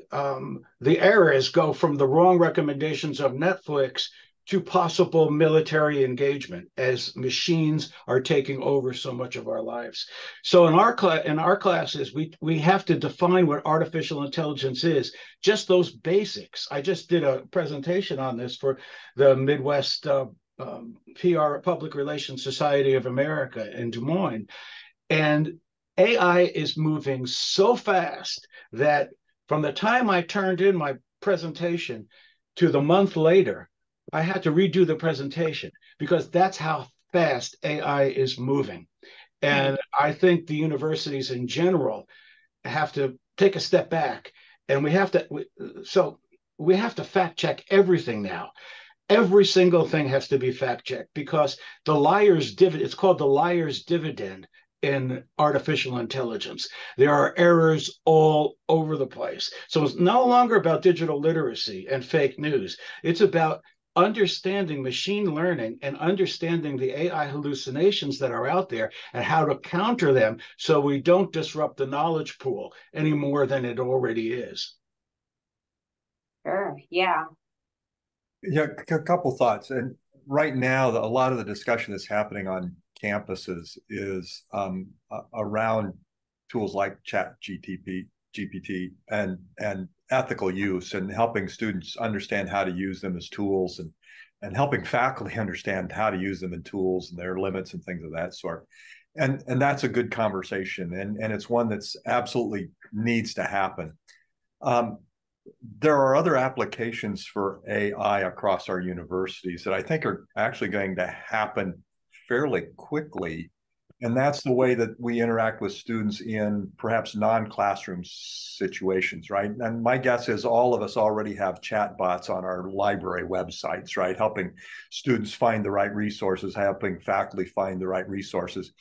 errors go from the wrong recommendations of Netflix to possible military engagement as machines are taking over so much of our lives. So in our classes, we have to define what artificial intelligence is, just those basics. I just did a presentation on this for the Midwest PR Public Relations Society of America in Des Moines. And AI is moving so fast that from the time I turned in my presentation to the month later, I had to redo the presentation because that's how fast AI is moving. And I think the universities in general have to take a step back And we have to fact check everything now. Every single thing has to be fact checked because it's called the liar's dividend in artificial intelligence. There are errors all over the place. So it's no longer about digital literacy and fake news. It's about understanding machine learning and understanding the AI hallucinations that are out there and how to counter them so we don't disrupt the knowledge pool any more than it already is. Sure. Yeah. Yeah, a couple thoughts. And right now, a lot of the discussion that's happening on campuses is around tools like GPT, and ethical use, and helping students understand how to use them as tools, and helping faculty understand how to use them in tools and their limits and things of that sort. And that's a good conversation, and it's one that's absolutely needs to happen. There are other applications for AI across our universities that I think are actually going to happen fairly quickly. And that's the way that we interact with students in perhaps non-classroom situations, right? And my guess is all of us already have chatbots on our library websites, right? Helping students find the right resources, helping faculty find the right resources.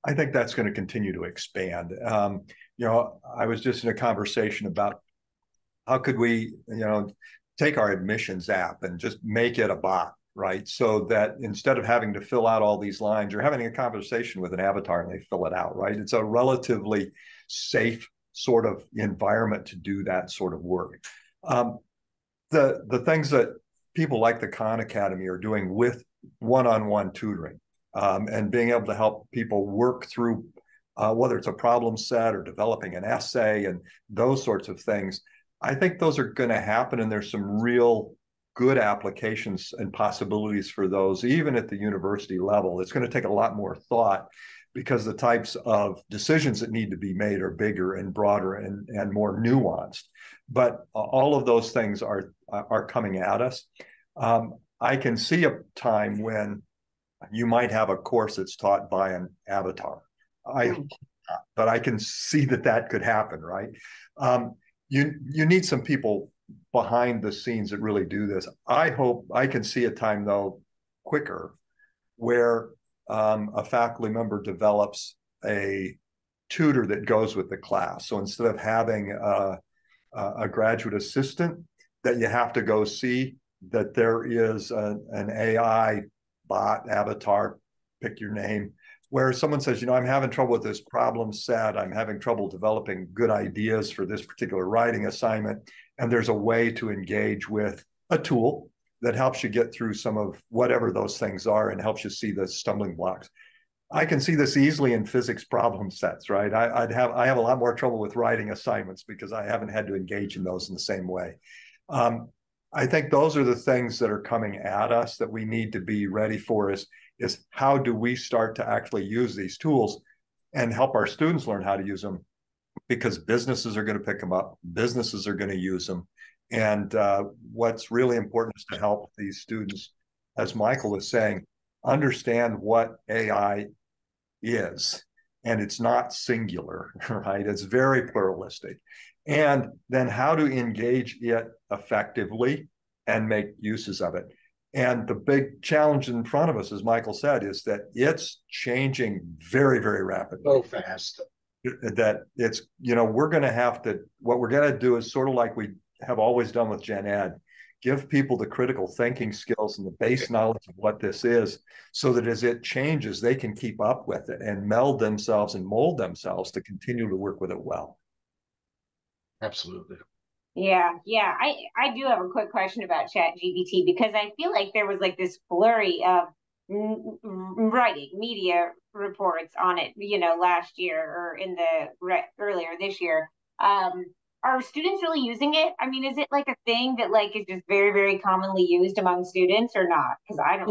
I think that's going to continue to expand. I was just in a conversation about how could we, take our admissions app and just make it a bot, right? So that instead of having to fill out all these lines, you're having a conversation with an avatar and they fill it out, right? It's a relatively safe sort of environment to do that sort of work. The things that people like the Khan Academy are doing with one-on-one tutoring, and being able to help people work through whether it's a problem set or developing an essay and those sorts of things, I think those are going to happen, and there's some real good applications and possibilities for those, even at the university level. It's going to take a lot more thought because the types of decisions that need to be made are bigger and broader and more nuanced. But all of those things are coming at us. I can see a time when you might have a course that's taught by an avatar. But I can see that could happen, right? You need some people behind the scenes that really do this. I hope I can see a time, though, quicker, where a faculty member develops a tutor that goes with the class. So instead of having a graduate assistant that you have to go see, that there is an AI bot, avatar, pick your name, where someone says, I'm having trouble with this problem set, I'm having trouble developing good ideas for this particular writing assignment, and there's a way to engage with a tool that helps you get through some of whatever those things are and helps you see the stumbling blocks. I can see this easily in physics problem sets, right? I have a lot more trouble with writing assignments because I haven't had to engage in those in the same way. I think those are the things that are coming at us that we need to be ready for, is how do we start to actually use these tools and help our students learn how to use them, because businesses are going to pick them up, businesses are going to use them. And what's really important is to help these students, as Michael was saying, understand what AI is. And it's not singular, right? It's very pluralistic. And then how to engage it effectively and make uses of it. And the big challenge in front of us, as Michael said, is that it's changing very, very rapidly. So fast. That it's, we're going to have to, what we're going to do is sort of like we have always done with Gen Ed, give people the critical thinking skills and the base knowledge of what this is, so that as it changes, they can keep up with it and meld themselves and mold themselves to continue to work with it well. Absolutely. Yeah. I do have a quick question about ChatGPT, because I feel like there was like this flurry of writing media reports on it, last year or in the earlier this year. Are students really using it? I mean, is it like a thing that like is just very, very commonly used among students or not? Because I don't.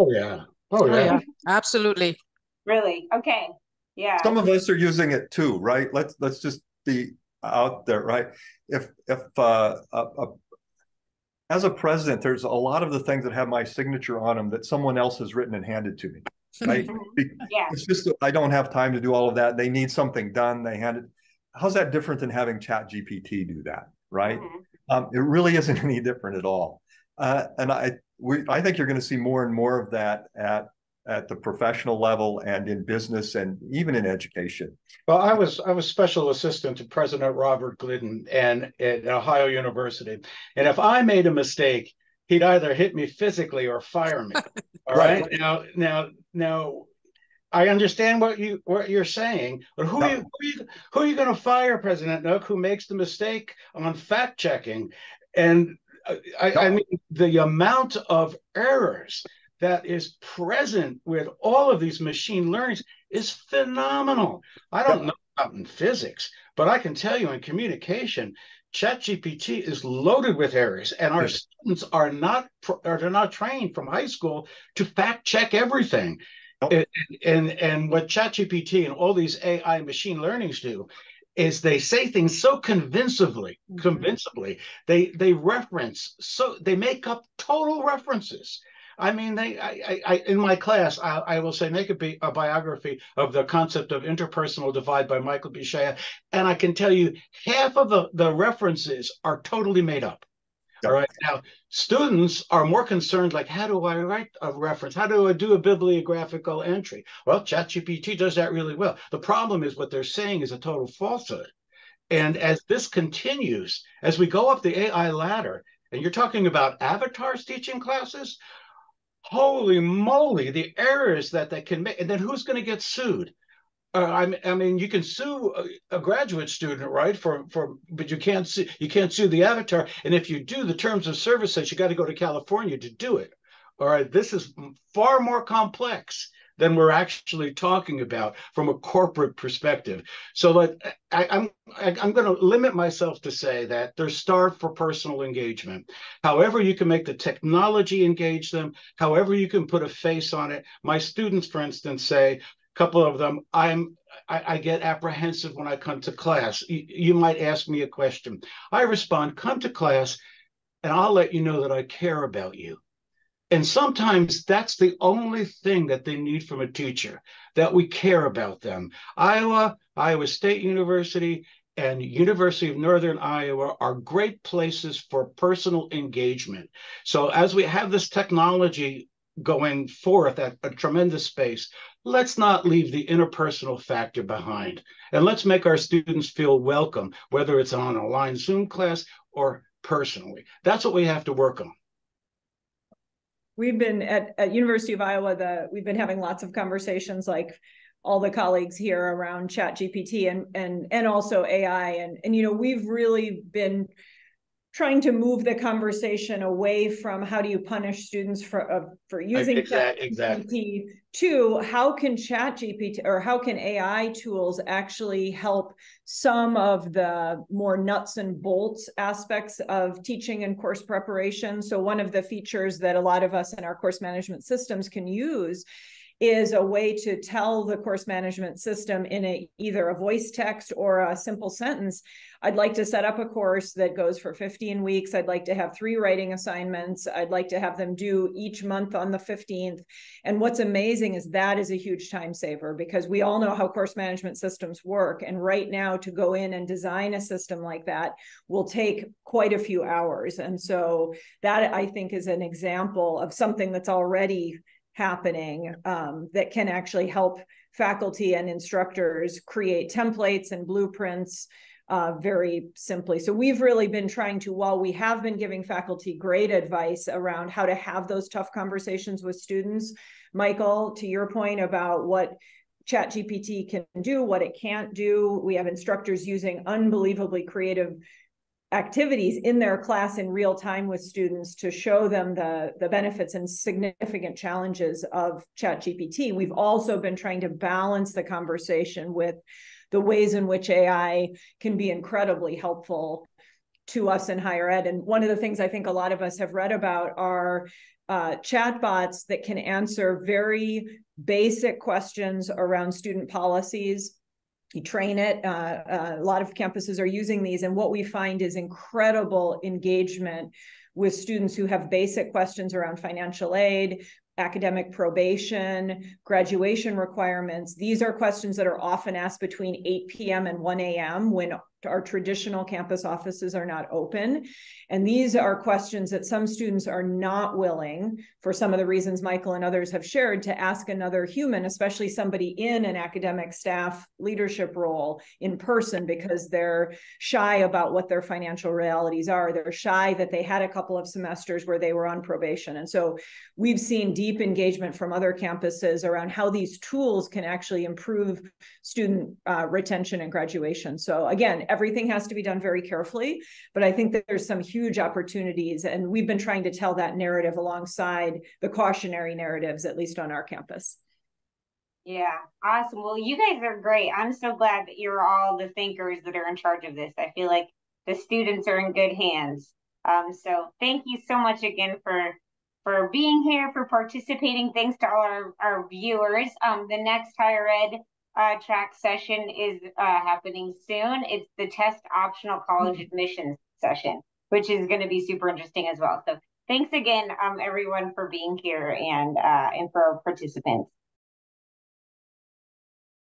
Oh yeah. Absolutely. Really? Okay. Yeah. Some of us are using it too, right? Let's just be out there, right? If as a president, there's a lot of the things that have my signature on them that someone else has written and handed to me, right? Yeah. It's just that I don't have time to do all of that. They need something done. They hand it. How's that different than having ChatGPT do that, right? It really isn't any different at all. And I think you're going to see more and more of that at the professional level and in business and even in education. Well, I was special assistant to President Robert Glidden and at Ohio University, and if I made a mistake, he'd either hit me physically or fire me. All right. Now, I understand what you're saying, but who are you going to fire, President Nook, who makes the mistake on fact checking? And I mean, the amount of errors that is present with all of these machine learnings is phenomenal. I don't know about in physics, but I can tell you in communication, ChatGPT is loaded with errors, and our students are not trained from high school to fact check everything. And what ChatGPT and all these AI machine learnings do is they say things so convincingly, they reference, so they make up total references. I mean, in my class, I will say, make a biography of the concept of interpersonal divide by Michael Pichea, and I can tell you half of the references are totally made up. All right. Now, students are more concerned, like, how do I write a reference? How do I do a bibliographical entry? Well, ChatGPT does that really well. The problem is what they're saying is a total falsehood. And as this continues, as we go up the AI ladder, and you're talking about avatars teaching classes, holy moly, the errors that they can make. And then who's going to get sued? I mean, you can sue a graduate student, right? But you can't sue the avatar. And if you do, the terms of service says you got to go to California to do it. All right, this is far more complex than we're actually talking about from a corporate perspective. So I'm going to limit myself to say that they're starved for personal engagement. However you can make the technology engage them, however you can put a face on it. My students, for instance, say, couple of them, I get apprehensive when I come to class. You might ask me a question. I respond, come to class, and I'll let you know that I care about you. And sometimes that's the only thing that they need from a teacher, that we care about them. Iowa State University, and University of Northern Iowa are great places for personal engagement. So as we have this technology going forth at a tremendous pace, let's not leave the interpersonal factor behind. And let's make our students feel welcome, whether it's on a line Zoom class or personally. That's what we have to work on. We've been at University of Iowa, we've been having lots of conversations, like all the colleagues here, around ChatGPT and also AI. And you know, we've really been trying to move the conversation away from how do you punish students for using ChatGPT to how can ChatGPT or how can AI tools actually help some of the more nuts and bolts aspects of teaching and course preparation. So one of the features that a lot of us in our course management systems can use is a way to tell the course management system in either a voice text or a simple sentence, I'd like to set up a course that goes for 15 weeks. I'd like to have 3 writing assignments. I'd like to have them due each month on the 15th. And what's amazing is that is a huge time saver, because we all know how course management systems work. And right now, to go in and design a system like that will take quite a few hours. And so that, I think, is an example of something that's already happening that can actually help faculty and instructors create templates and blueprints very simply. So we've really been trying to, while we have been giving faculty great advice around how to have those tough conversations with students, Michael, to your point about what ChatGPT can do, what it can't do, we have instructors using unbelievably creative activities in their class in real time with students to show them the benefits and significant challenges of ChatGPT. We've also been trying to balance the conversation with the ways in which AI can be incredibly helpful to us in higher ed. And one of the things I think a lot of us have read about are chatbots that can answer very basic questions around student policies. You train it. A lot of campuses are using these. And what we find is incredible engagement with students who have basic questions around financial aid, academic probation, graduation requirements. These are questions that are often asked between 8 p.m. and 1 a.m. when our traditional campus offices are not open. And these are questions that some students are not willing, for some of the reasons Michael and others have shared, to ask another human, especially somebody in an academic staff leadership role in person, because they're shy about what their financial realities are. They're shy that they had a couple of semesters where they were on probation. And so we've seen deep engagement from other campuses around how these tools can actually improve student retention and graduation. So again, everything has to be done very carefully, but I think that there's some huge opportunities, and we've been trying to tell that narrative alongside the cautionary narratives, at least on our campus. Yeah, awesome. Well, you guys are great. I'm so glad that you're all the thinkers that are in charge of this. I feel like the students are in good hands. So thank you so much again for being here, for participating. Thanks to all our viewers. The next higher ed track session is happening soon. It's the test optional college admissions session, which is going to be super interesting as well. So thanks again, everyone, for being here and for our participants.